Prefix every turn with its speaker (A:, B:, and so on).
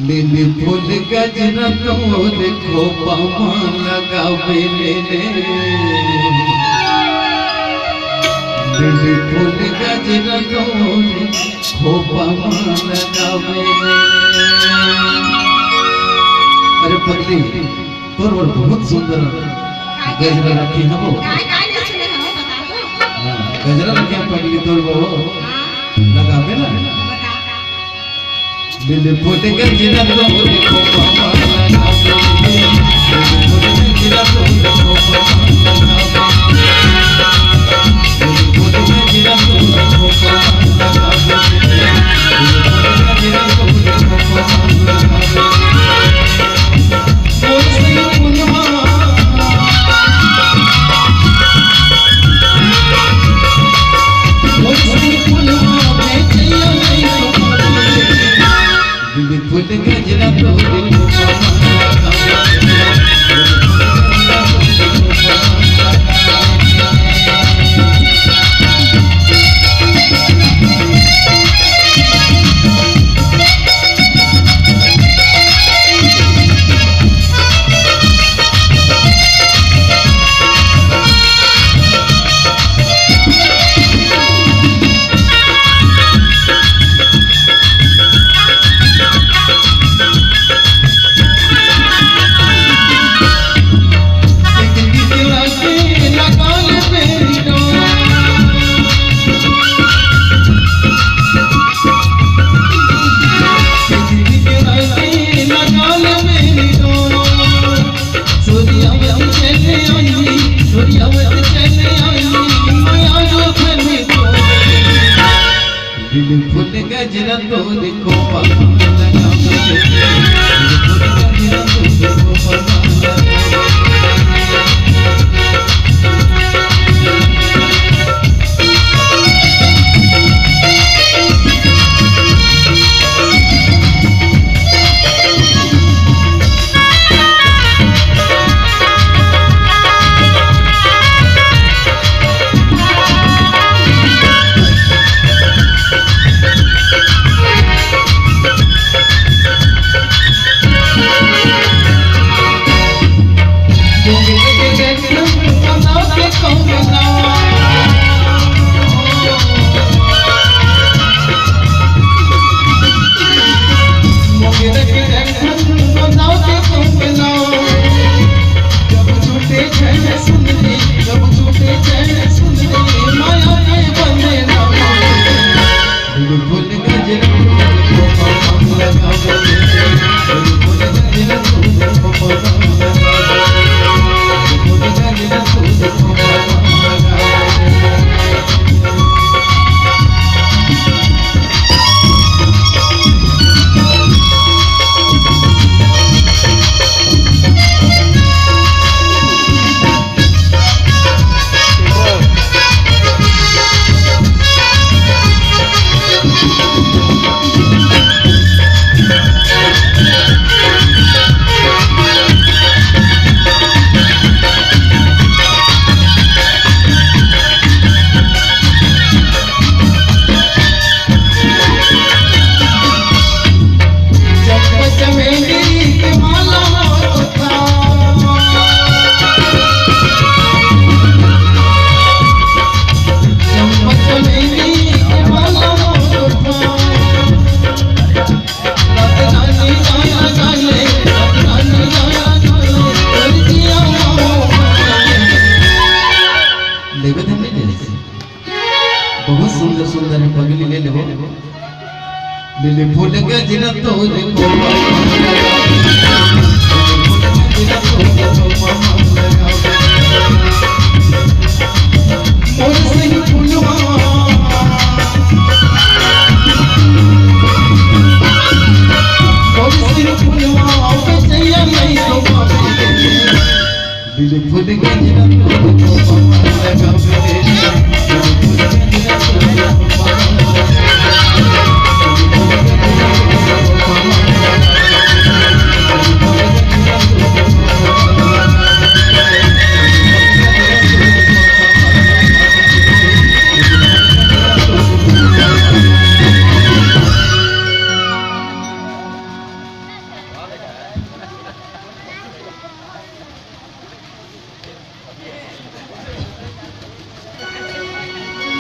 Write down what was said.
A: Lily फूल गजरा तोर खोपा लगावे ले लिली फूल गजरा तोर खोपा लगावे ले। अरे पगली तोर बहुत सुंदर गजरा रखी है वो गजरा रखी है पगली तोर वो लगावे ना दिल फूल गजरा तोर खोपा लगावे दिल फूल गजरा तोर खोपा लगावे दिल फूल गजरा तोर खोपा लगावे दिल फूल गजरा तोर खोपा लगावे ओ सी फुलवा ओ सी फुलवा में चैया नहीं दिल फूल गजरा तोर गजरा तोर खोपा लगावे दिल फूल गजरा तोर खोपा बहुत सुंदर सुंदर है पगली ले लो लिले फूल गजरा तोरे को मोर से फूलवा मोर से फूलवा बेचैया नहीं तो लिले फूल गजरा तोरे को लगावे